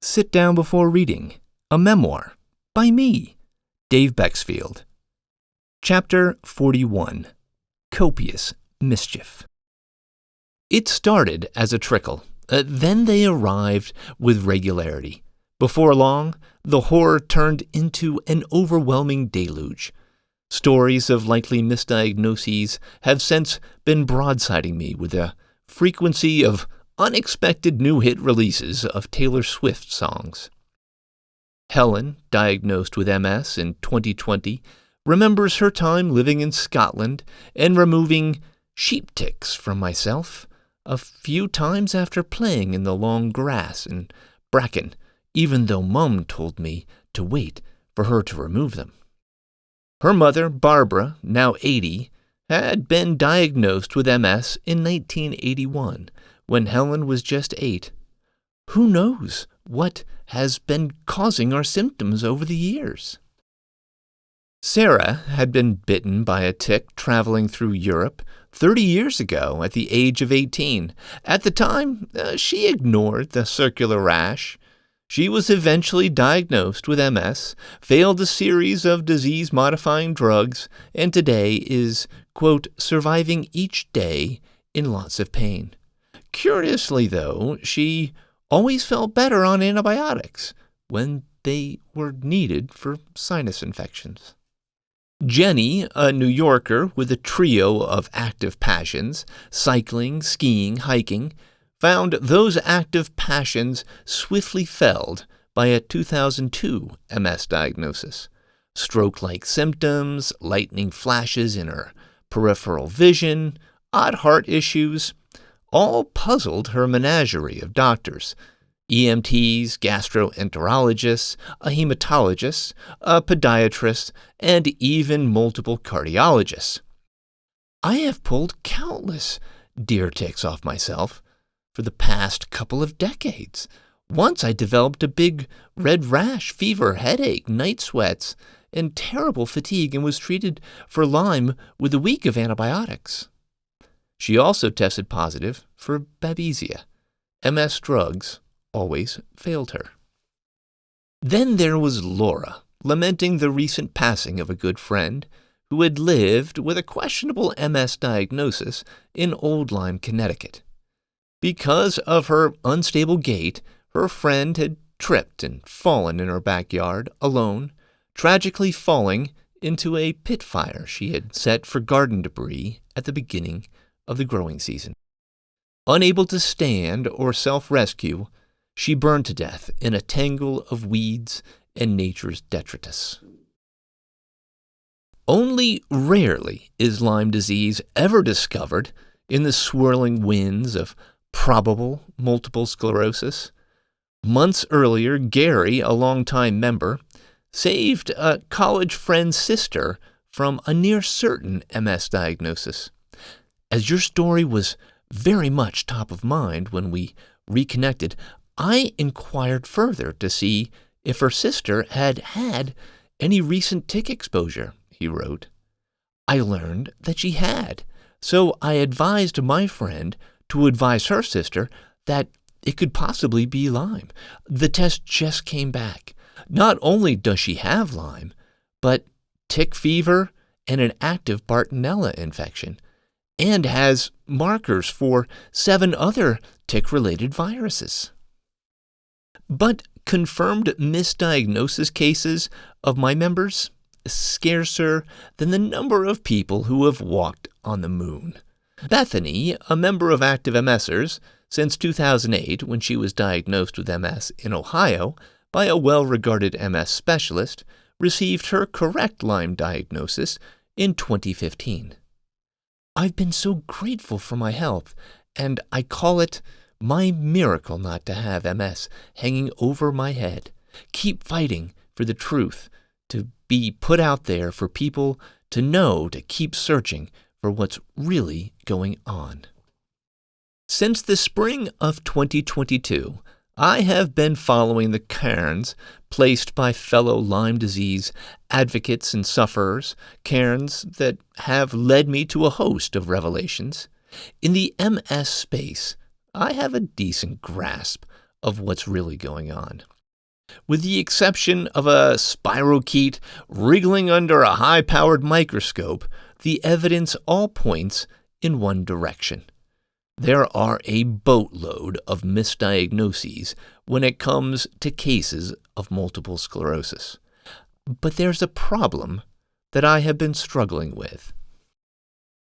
Sit Down Before Reading, a memoir by me, Dave Bexfield. Chapter 41, Copious, Mischief. It started as a trickle, then they arrived with regularity. Before long, the horror turned into an overwhelming deluge. Stories of likely misdiagnoses have since been broadsiding me with a frequency of unexpected new hit releases of Taylor Swift songs. Helen, diagnosed with MS in 2020, remembers her time living in Scotland and removing sheep ticks from myself a few times after playing in the long grass and bracken, even though Mum told me to wait for her to remove them. Her mother, Barbara, now 80, had been diagnosed with MS in 1981, when Helen was just 8. Who knows what has been causing our symptoms over the years? Sarah had been bitten by a tick traveling through Europe 30 years ago at the age of 18. At the time, she ignored the circular rash. She was eventually diagnosed with MS, failed a series of disease-modifying drugs, and today is, quote, surviving each day in lots of pain. Curiously, though, she always felt better on antibiotics when they were needed for sinus infections. Jenny, a New Yorker with a trio of active passions, cycling, skiing, hiking, found those active passions swiftly felled by a 2002 MS diagnosis. Stroke-like symptoms, lightning flashes in her peripheral vision, odd heart issues, all puzzled her menagerie of doctors, EMTs, gastroenterologists, a hematologist, a podiatrist, and even multiple cardiologists. I have pulled countless deer ticks off myself for the past couple of decades. Once I developed a big red rash, fever, headache, night sweats, and terrible fatigue and was treated for Lyme with a week of antibiotics. She also tested positive for babesia. MS drugs always failed her. Then there was Laura, lamenting the recent passing of a good friend who had lived with a questionable MS diagnosis in Old Lyme, Connecticut. Because of her unstable gait, her friend had tripped and fallen in her backyard alone, tragically falling into a pit fire she had set for garden debris at the beginning of the growing season. Unable to stand or self-rescue, she burned to death in a tangle of weeds and nature's detritus. Only rarely is Lyme disease ever discovered in the swirling winds of probable multiple sclerosis. Months earlier, Gary, a longtime member, saved a college friend's sister from a near-certain MS diagnosis. As your story was very much top of mind when we reconnected, I inquired further to see if her sister had had any recent tick exposure, he wrote. I learned that she had, so I advised my friend to advise her sister that it could possibly be Lyme. The test just came back. Not only does she have Lyme, but tick fever and an active Bartonella infection, and has markers for 7 other tick-related viruses. But confirmed misdiagnosis cases of my members scarcer than the number of people who have walked on the moon. Bethany, a member of active MSers since 2008 when she was diagnosed with MS in Ohio by a well-regarded MS specialist, received her correct Lyme diagnosis in 2015. I've been so grateful for my health, and I call it my miracle not to have MS hanging over my head. Keep fighting for the truth, to be put out there for people to know, to keep searching for what's really going on. Since the spring of 2022, I have been following the cairns placed by fellow Lyme disease advocates and sufferers, cairns that have led me to a host of revelations. In the MS space, I have a decent grasp of what's really going on. With the exception of a spirochete wriggling under a high-powered microscope, the evidence all points in one direction. There are a boatload of misdiagnoses when it comes to cases of multiple sclerosis. But there's a problem that I have been struggling with.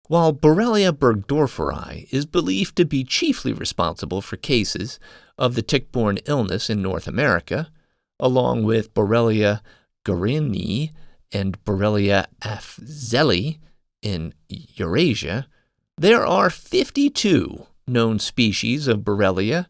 While Borrelia burgdorferi is believed to be chiefly responsible for cases of the tick-borne illness in North America, along with Borrelia guerini and Borrelia afzelii in Eurasia, there are 52 known species of Borrelia.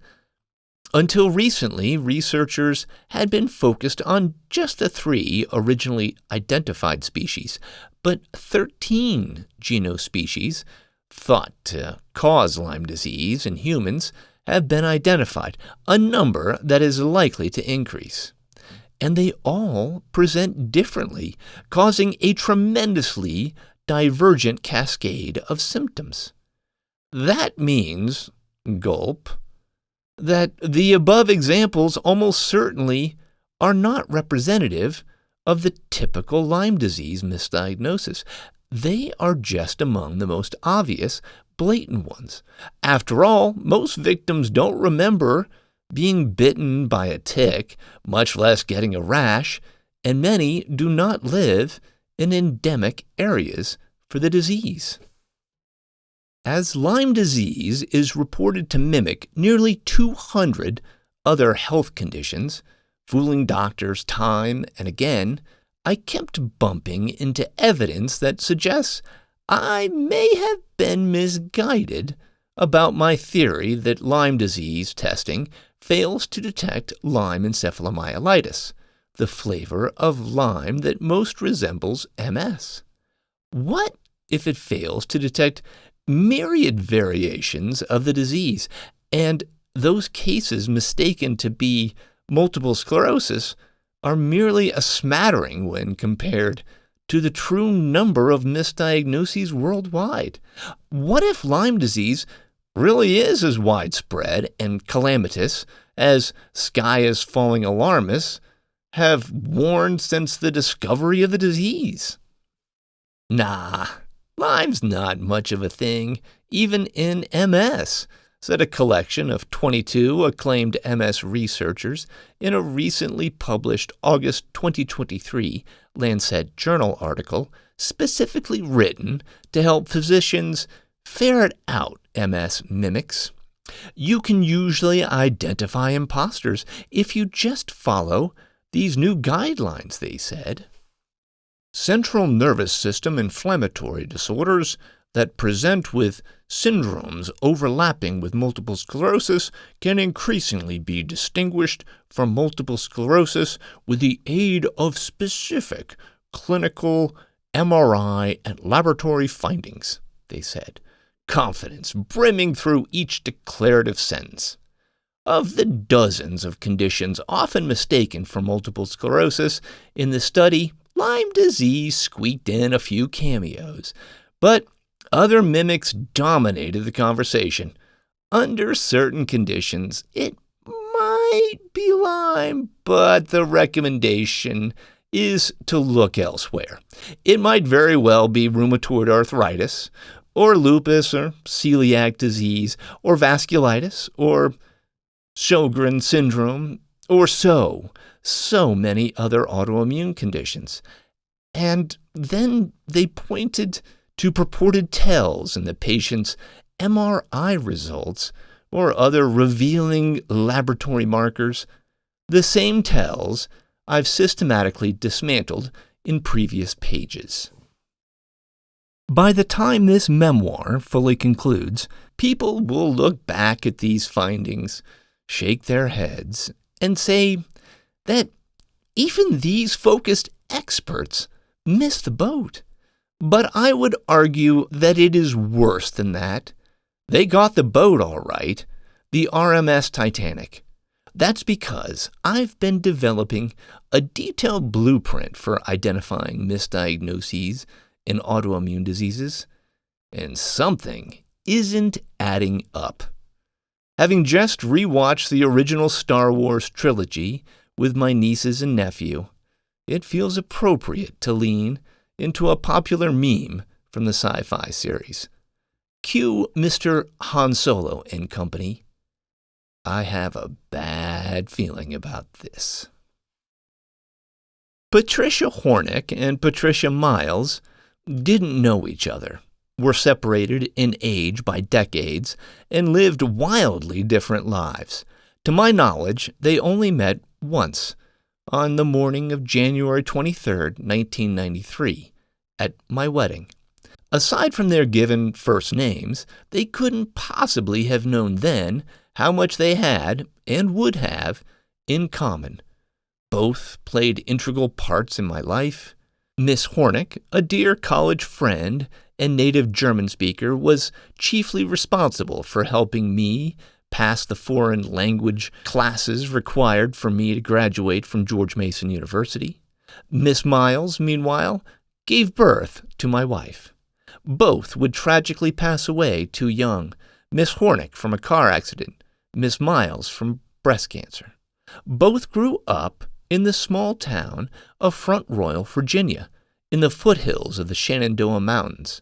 Until recently, researchers had been focused on just the 3 originally identified species, but 13 genospecies thought to cause Lyme disease in humans have been identified, a number that is likely to increase. And they all present differently, causing a tremendously divergent cascade of symptoms. That means, gulp, that the above examples almost certainly are not representative of the typical Lyme disease misdiagnosis. They are just among the most obvious, blatant ones. After all, most victims don't remember being bitten by a tick, much less getting a rash, and many do not live in endemic areas for the disease. As Lyme disease is reported to mimic nearly 200 other health conditions, fooling doctors time and again, I kept bumping into evidence that suggests I may have been misguided about my theory that Lyme disease testing fails to detect Lyme encephalomyelitis, the flavor of Lyme that most resembles MS. What if it fails to detect myriad variations of the disease, and those cases mistaken to be multiple sclerosis are merely a smattering when compared to the true number of misdiagnoses worldwide? What if Lyme disease really is as widespread and calamitous as sky-is-falling alarmists have warned since the discovery of the disease? Nah, Lyme's not much of a thing, even in MS, said a collection of 22 acclaimed MS researchers in a recently published August 2023 Lancet Journal article specifically written to help physicians ferret out MS mimics. You can usually identify imposters if you just follow these new guidelines, they said. Central nervous system inflammatory disorders that present with syndromes overlapping with multiple sclerosis can increasingly be distinguished from multiple sclerosis with the aid of specific clinical MRI and laboratory findings, they said, confidence brimming through each declarative sentence. Of the dozens of conditions often mistaken for multiple sclerosis in the study, Lyme disease squeaked in a few cameos, but other mimics dominated the conversation. Under certain conditions, it might be Lyme, but the recommendation is to look elsewhere. It might very well be rheumatoid arthritis, or lupus, or celiac disease, or vasculitis, or Sjogren syndrome, or so many other autoimmune conditions. And then they pointed to purported tells in the patient's MRI results or other revealing laboratory markers, the same tells I've systematically dismantled in previous pages. By the time this memoir fully concludes, people will look back at these findings, shake their heads, and say that even these focused experts missed the boat. But I would argue that it is worse than that. They got the boat all right, the RMS Titanic. That's because I've been developing a detailed blueprint for identifying misdiagnoses in autoimmune diseases, and something isn't adding up. Having just rewatched the original Star Wars trilogy with my nieces and nephew, it feels appropriate to lean into a popular meme from the sci-fi series. Cue Mr. Han Solo and company. I have a bad feeling about this. Patricia Hornick and Patricia Miles didn't know each other, were separated in age by decades, and lived wildly different lives. To my knowledge, they only met once, on the morning of January 23, 1993, at my wedding. Aside from their given first names, they couldn't possibly have known then how much they had, and would have, in common. Both played integral parts in my life. Miss Hornick, a dear college friend and native German speaker, was chiefly responsible for helping me pass the foreign language classes required for me to graduate from George Mason University. Miss Miles, meanwhile, gave birth to my wife. Both would tragically pass away too young, Miss Hornick from a car accident, Miss Miles from breast cancer. Both grew up in the small town of Front Royal, Virginia, in the foothills of the Shenandoah Mountains,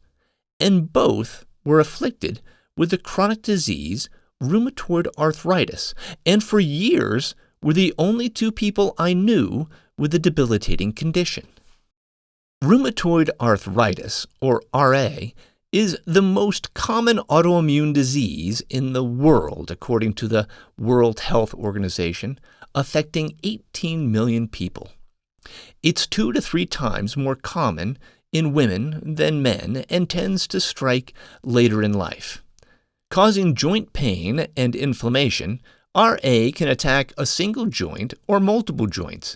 and both were afflicted with the chronic disease rheumatoid arthritis, and for years were the only two people I knew with the debilitating condition. Rheumatoid arthritis, or RA, is the most common autoimmune disease in the world, according to the World Health Organization, affecting 18 million people. It's 2 to 3 times more common in women than men and tends to strike later in life. Causing joint pain and inflammation, RA can attack a single joint or multiple joints,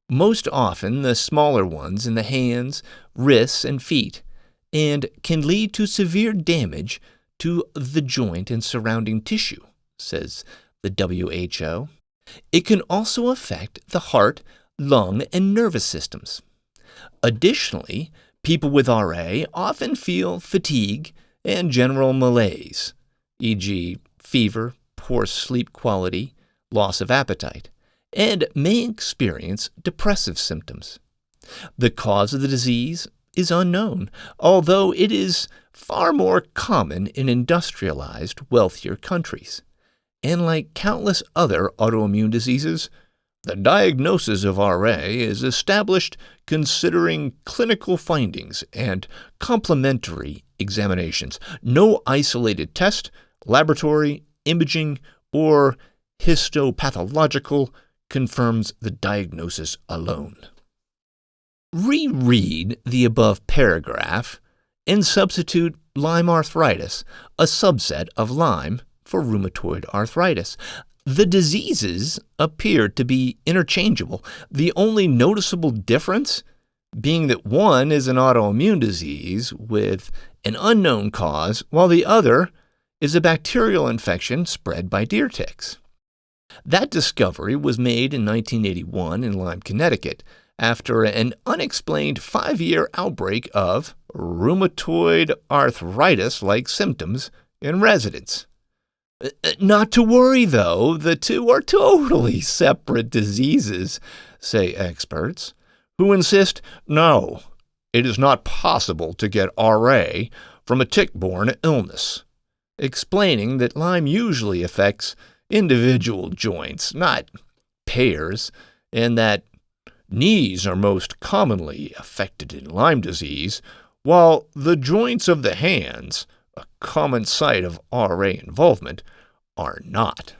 most often the smaller ones in the hands, wrists, and feet, and can lead to severe damage to the joint and surrounding tissue, says the WHO. It can also affect the heart, lung, and nervous systems. Additionally, people with RA often feel fatigue and general malaise, e.g., fever, poor sleep quality, loss of appetite, and may experience depressive symptoms. The cause of the disease is unknown, although it is far more common in industrialized, wealthier countries. And like countless other autoimmune diseases, the diagnosis of RA is established considering clinical findings and complementary examinations. No isolated test, laboratory, imaging, or histopathological confirms the diagnosis alone. Reread the above paragraph and substitute Lyme arthritis, a subset of Lyme, for rheumatoid arthritis. The diseases appear to be interchangeable, the only noticeable difference being that one is an autoimmune disease with an unknown cause, while the other is a bacterial infection spread by deer ticks. That discovery was made in 1981 in Lyme, Connecticut, after an unexplained 5-year outbreak of rheumatoid arthritis-like symptoms in residents. Not to worry, though, the two are totally separate diseases, say experts, who insist, no, it is not possible to get RA from a tick-borne illness, explaining that Lyme usually affects individual joints, not pairs, and that knees are most commonly affected in Lyme disease, while the joints of the hands, a common site of RA involvement, are not.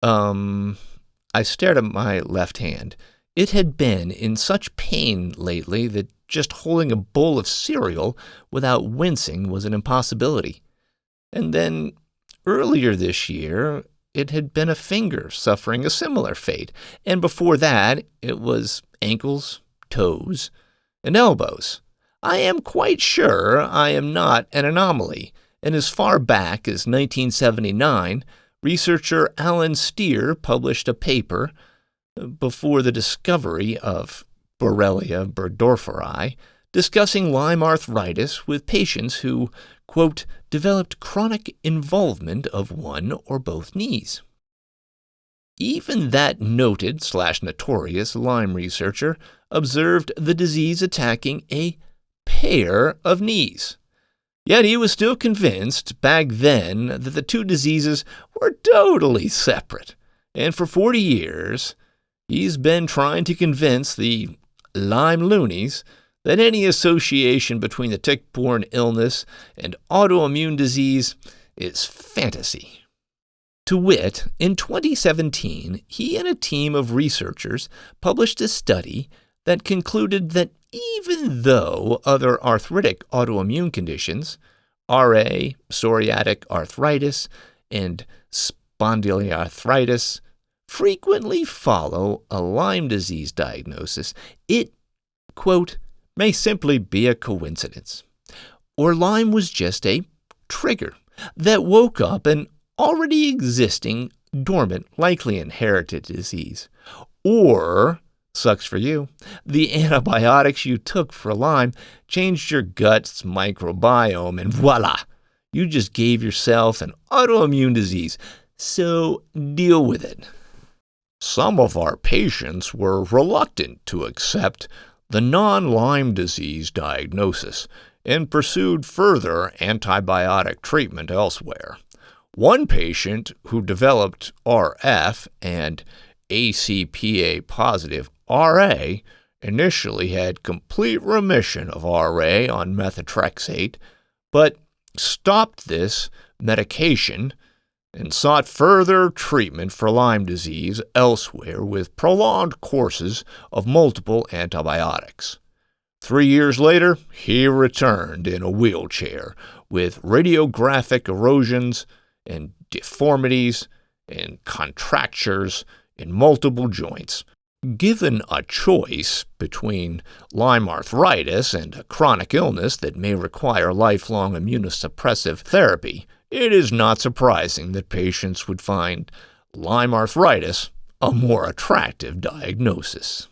I stared at my left hand. It had been in such pain lately that just holding a bowl of cereal without wincing was an impossibility. And then, earlier this year, it had been a finger suffering a similar fate, and before that, it was ankles, toes, and elbows. I am quite sure I am not an anomaly, and as far back as 1979, researcher Alan Steer published a paper before the discovery of Borrelia burgdorferi discussing Lyme arthritis with patients who, quote, developed chronic involvement of one or both knees. Even that noted/notorious Lyme researcher observed the disease attacking a pair of knees. Yet he was still convinced back then that the two diseases were totally separate. And for 40 years, he's been trying to convince the Lyme loonies that any association between the tick-borne illness and autoimmune disease is fantasy. To wit, in 2017, he and a team of researchers published a study that concluded that even though other arthritic autoimmune conditions, RA, psoriatic arthritis, and spondyloarthritis, frequently follow a Lyme disease diagnosis, it, quote, may simply be a coincidence. Or Lyme was just a trigger that woke up an already existing, dormant, likely inherited disease. Or, sucks for you, the antibiotics you took for Lyme changed your gut's microbiome and voila, you just gave yourself an autoimmune disease. So deal with it. Some of our patients were reluctant to accept the non-Lyme disease diagnosis and pursued further antibiotic treatment elsewhere. One patient who developed RF and ACPA-positive RA initially had complete remission of RA on methotrexate, but stopped this medication and sought further treatment for Lyme disease elsewhere with prolonged courses of multiple antibiotics. 3 years later, he returned in a wheelchair with radiographic erosions and deformities and contractures in multiple joints. Given a choice between Lyme arthritis and a chronic illness that may require lifelong immunosuppressive therapy, it is not surprising that patients would find Lyme arthritis a more attractive diagnosis.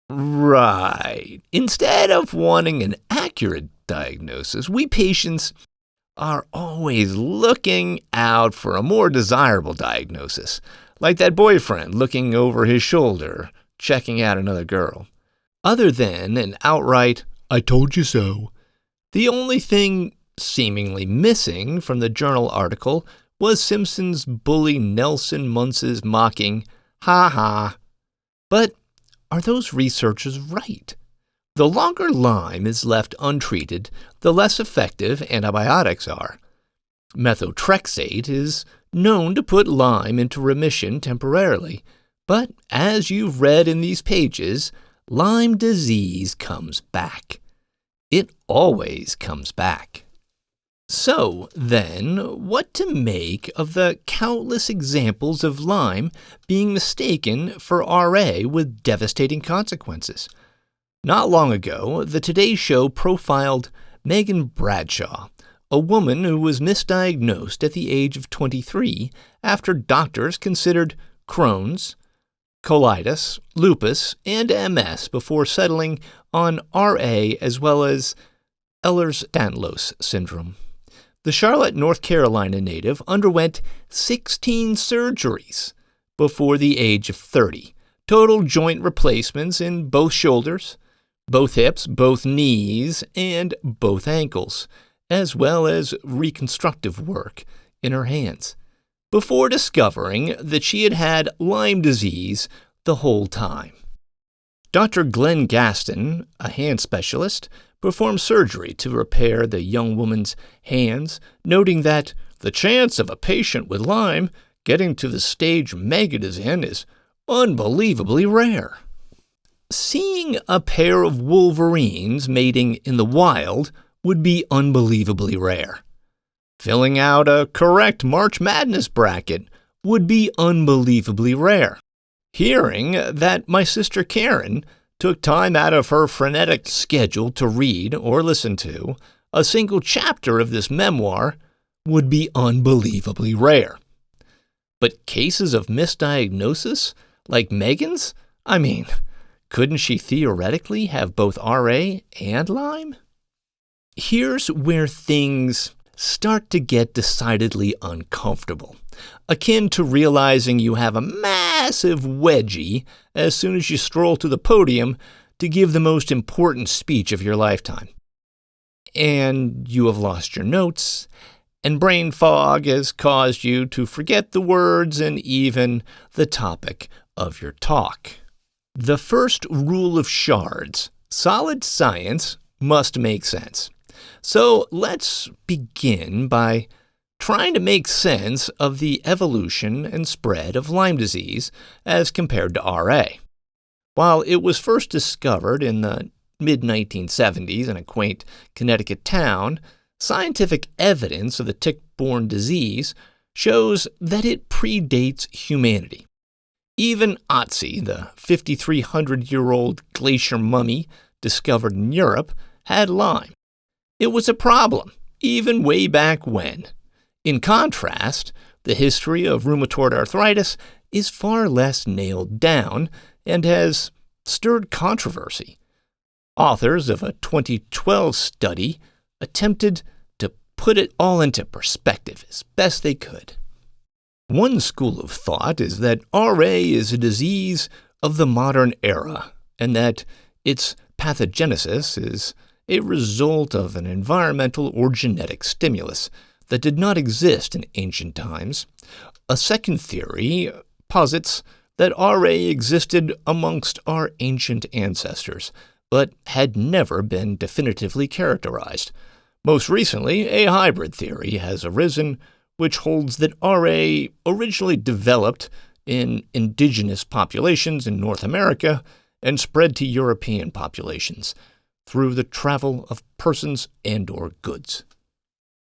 Right. Instead of wanting an accurate diagnosis, we patients are always looking out for a more desirable diagnosis, like that boyfriend looking over his shoulder, checking out another girl. Other than an outright, "I told you so," the only thing seemingly missing from the journal article was Simpson's bully Nelson Muntz's mocking, "Ha ha." But are those researchers right? The longer Lyme is left untreated, the less effective antibiotics are. Methotrexate is known to put Lyme into remission temporarily, but as you've read in these pages, Lyme disease comes back. It always comes back. So, then, what to make of the countless examples of Lyme being mistaken for RA with devastating consequences? Not long ago, the Today Show profiled Megan Bradshaw, a woman who was misdiagnosed at the age of 23 after doctors considered Crohn's, colitis, lupus, and MS before settling on RA as well as Ehlers-Danlos syndrome. The Charlotte, North Carolina native underwent 16 surgeries before the age of 30, total joint replacements in both shoulders, both hips, both knees, and both ankles, as well as reconstructive work in her hands, before discovering that she had had Lyme disease the whole time. Dr. Glenn Gaston, a hand specialist, performed surgery to repair the young woman's hands, noting that the chance of a patient with Lyme getting to the stage Megan is in is unbelievably rare. Seeing a pair of wolverines mating in the wild would be unbelievably rare. Filling out a correct March Madness bracket would be unbelievably rare. Hearing that my sister Karen took time out of her frenetic schedule to read or listen to a single chapter of this memoir would be unbelievably rare. But cases of misdiagnosis, like Megan's? I mean, Couldn't she theoretically have both RA and Lyme? Here's where things start to get decidedly uncomfortable, akin to realizing you have a massive wedgie as soon as you stroll to the podium to give the most important speech of your lifetime. And you have lost your notes, and brain fog has caused you to forget the words and even the topic of your talk. The first rule of shards: solid science must make sense. So let's begin by trying to make sense of the evolution and spread of Lyme disease as compared to RA. While it was first discovered in the mid-1970s in a quaint Connecticut town, scientific evidence of the tick-borne disease shows that it predates humanity. Even Otzi, the 5,300-year-old glacier mummy discovered in Europe, had Lyme. It was a problem, even way back when. In contrast, the history of rheumatoid arthritis is far less nailed down and has stirred controversy. Authors of a 2012 study attempted to put it all into perspective as best they could. One school of thought is that RA is a disease of the modern era, and that its pathogenesis is a result of an environmental or genetic stimulus that did not exist in ancient times. A second theory posits that RA existed amongst our ancient ancestors, but had never been definitively characterized. Most recently, a hybrid theory has arisen, which holds that RA originally developed in indigenous populations in North America and spread to European populations through the travel of persons and/or goods.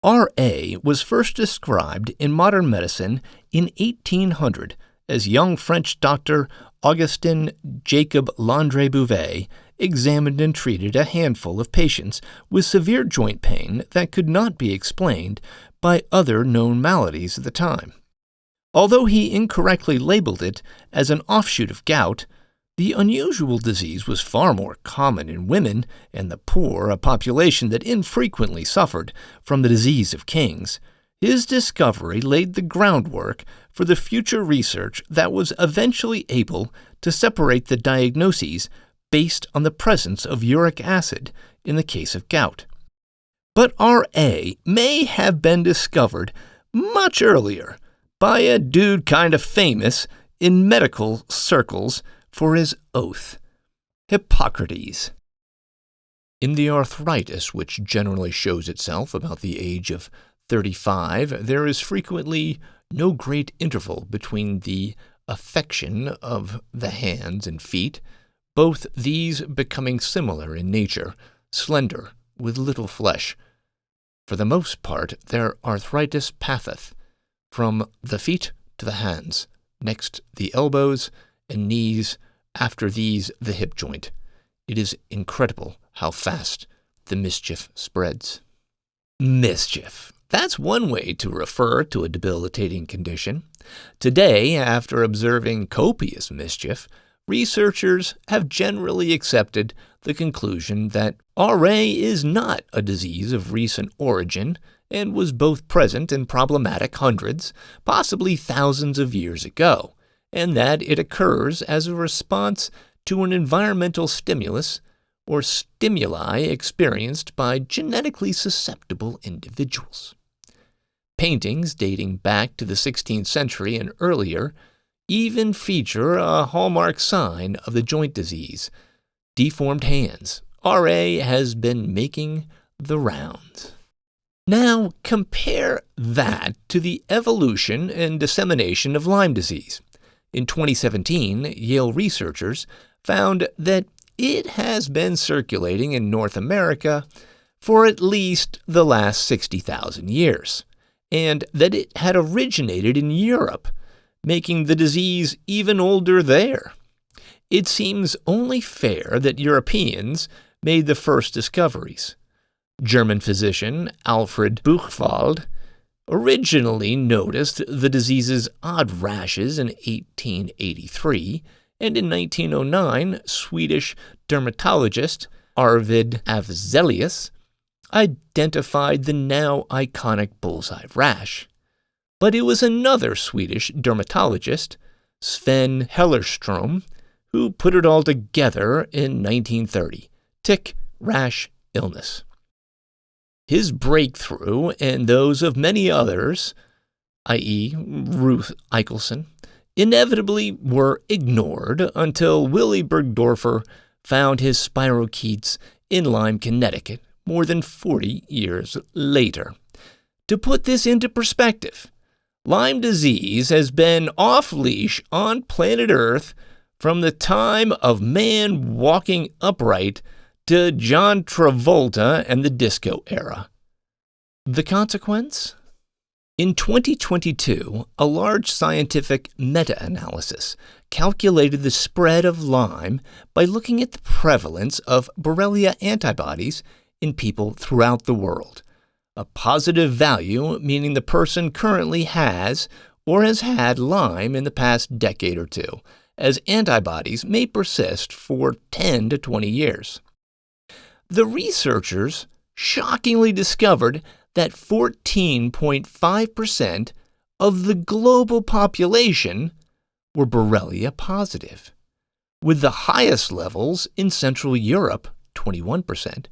RA was first described in modern medicine in 1800 as young French doctor Augustin Jacob Landry Bouvet examined and treated a handful of patients with severe joint pain that could not be explained by other known maladies at the time. Although he incorrectly labeled it as an offshoot of gout, the unusual disease was far more common in women and the poor, a population that infrequently suffered from the disease of kings. His discovery laid the groundwork for the future research that was eventually able to separate the diagnoses based on the presence of uric acid in the case of gout. But RA may have been discovered much earlier by a dude kind of famous in medical circles for his oath, Hippocrates. In the arthritis, which generally shows itself about the age of 35, there is frequently no great interval between the affection of the hands and feet, both these becoming similar in nature, slender, with little flesh. For the most part, their arthritis passeth from the feet to the hands, next the elbows and knees, after these the hip joint. It is incredible how fast the mischief spreads. Mischief. That's one way to refer to a debilitating condition. Today, after observing copious mischief, researchers have generally accepted the conclusion that RA is not a disease of recent origin and was both present and problematic hundreds, possibly thousands of years ago, and that it occurs as a response to an environmental stimulus or stimuli experienced by genetically susceptible individuals. Paintings dating back to the 16th century and earlier even feature a hallmark sign of the joint disease: deformed hands. RA has been making the rounds. Now compare that to the evolution and dissemination of Lyme disease. In 2017, Yale researchers found that it has been circulating in North America for at least the last 60,000 years, and that it had originated in Europe, making the disease even older there. It seems only fair that Europeans made the first discoveries. German physician Alfred Buchwald originally noticed the disease's odd rashes in 1883 and in 1909, Swedish dermatologist Arvid Afzelius identified the now iconic bullseye rash. But it was another Swedish dermatologist, Sven Hellerström, who put it all together in 1930, tick rash illness. His breakthrough, and those of many others, i.e. Ruth Eichelson, inevitably were ignored until Willy Bergdorfer found his spirochetes in Lyme, Connecticut, more than 40 years later. To put this into perspective, Lyme disease has been off-leash on planet Earth from the time of man walking upright to John Travolta and the disco era. The consequence? In 2022, a large scientific meta-analysis calculated the spread of Lyme by looking at the prevalence of Borrelia antibodies in people throughout the world. A positive value meaning the person currently has or has had Lyme in the past decade or two, as antibodies may persist for 10 to 20 years. The researchers shockingly discovered that 14.5% of the global population were Borrelia positive, with the highest levels in Central Europe, 21%,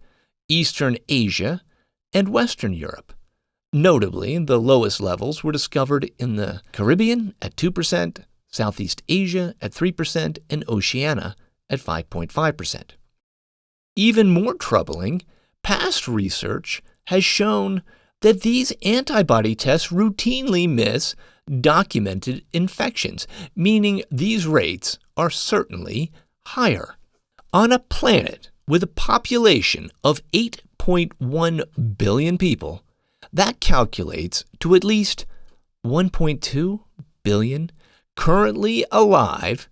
Eastern Asia, and Western Europe. Notably, the lowest levels were discovered in the Caribbean at 2%, Southeast Asia at 3%, and Oceania at 5.5%. Even more troubling, past research has shown that these antibody tests routinely miss documented infections, meaning these rates are certainly higher. On a planet with a population of 8.1 billion people, that calculates to at least 1.2 billion currently alive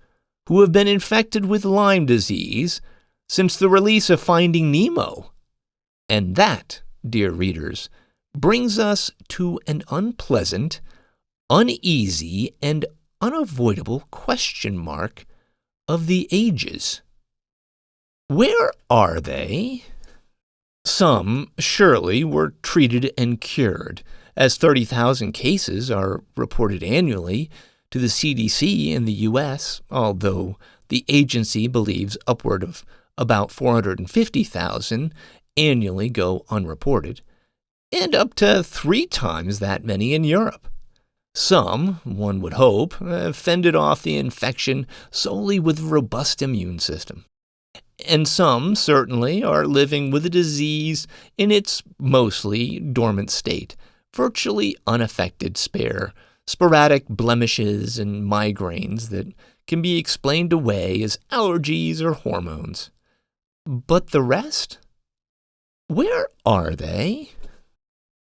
who have been infected with Lyme disease since the release of Finding Nemo. And that, dear readers, brings us to an unpleasant, uneasy, and unavoidable question mark of the ages. Where are they? Some, surely, were treated and cured, as 30,000 cases are reported annually to the CDC in the U.S., although the agency believes upward of about 450,000 annually go unreported, and up to 3 times that many in Europe. Some, one would hope, fended off the infection solely with a robust immune system. And some, certainly, are living with the disease in its mostly dormant state, virtually unaffected, sporadic blemishes and migraines that can be explained away as allergies or hormones. But the rest? Where are they?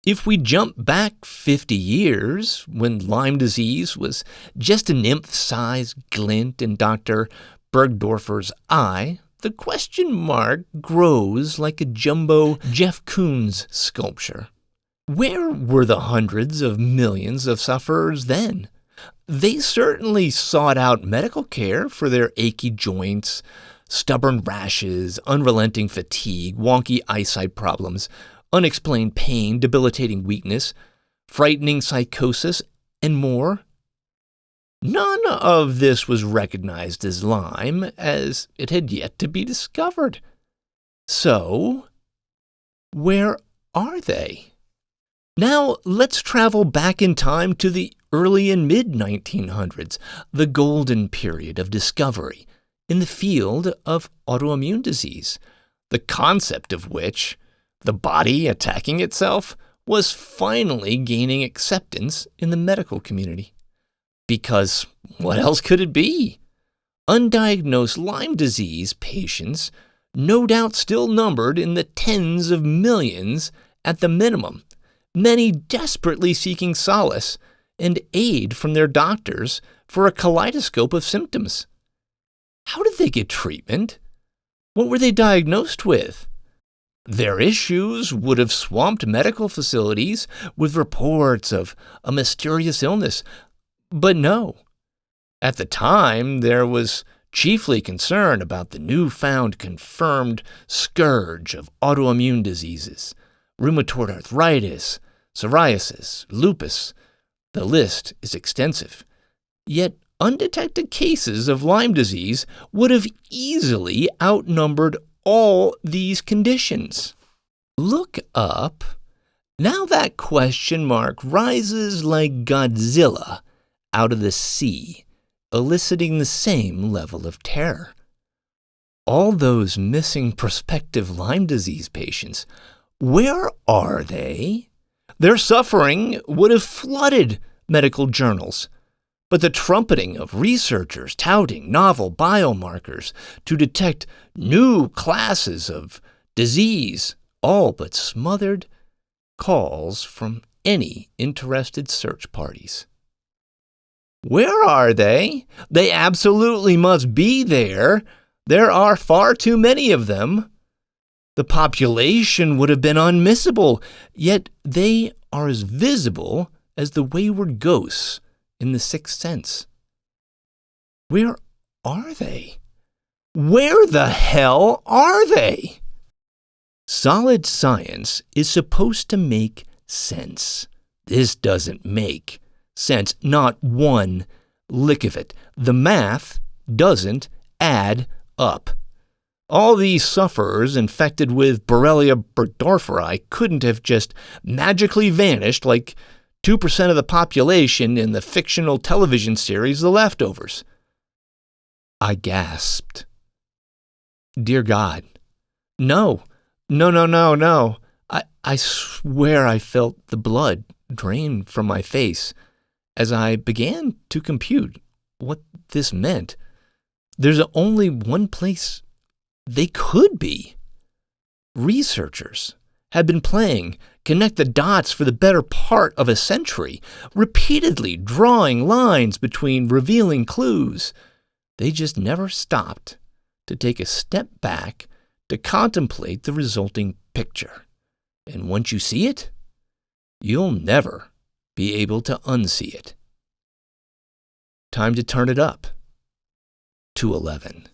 If we jump back 50 years, when Lyme disease was just an nymph-sized glint in Dr. Bergdorfer's eye, the question mark grows like a jumbo Jeff Koons sculpture. Where were the hundreds of millions of sufferers then? They certainly sought out medical care for their achy joints, stubborn rashes, unrelenting fatigue, wonky eyesight problems, unexplained pain, debilitating weakness, frightening psychosis, and more. None of this was recognized as Lyme, as it had yet to be discovered. So, where are they? Now, let's travel back in time to the early and mid-1900s, the golden period of discovery in the field of autoimmune disease, the concept of which, the body attacking itself, was finally gaining acceptance in the medical community. Because what else could it be? Undiagnosed Lyme disease patients, no doubt still numbered in the tens of millions at the minimum, many desperately seeking solace and aid from their doctors for a kaleidoscope of symptoms. How did they get treatment? What were they diagnosed with? Their issues would have swamped medical facilities with reports of a mysterious illness. But no. At the time, there was chiefly concerned about the newfound confirmed scourge of autoimmune diseases, rheumatoid arthritis, psoriasis, lupus. The list is extensive. Yet undetected cases of Lyme disease would have easily outnumbered all these conditions. Look up. Now that question mark rises like Godzilla out of the sea, eliciting the same level of terror. All those missing prospective Lyme disease patients, where are they? Their suffering would have flooded medical journals, but the trumpeting of researchers touting novel biomarkers to detect new classes of disease all but smothered calls from any interested search parties. Where are they? They absolutely must be there. There are far too many of them. The population would have been unmissable, yet they are as visible as the wayward ghosts in The Sixth Sense. Where are they? Where the hell are they? Solid science is supposed to make sense. This doesn't make sense, not one lick of it. The math doesn't add up. All these sufferers infected with Borrelia burgdorferi couldn't have just magically vanished like 2% of the population in the fictional television series The Leftovers. I gasped. Dear God, no. I swear I felt the blood drain from my face as I began to compute what this meant. There's only one place they could be. Researchers had been playing connect the dots for the better part of a century, repeatedly drawing lines between revealing clues. They just never stopped to take a step back to contemplate the resulting picture. And once you see it, you'll never be able to unsee it. Time to turn it up to 11.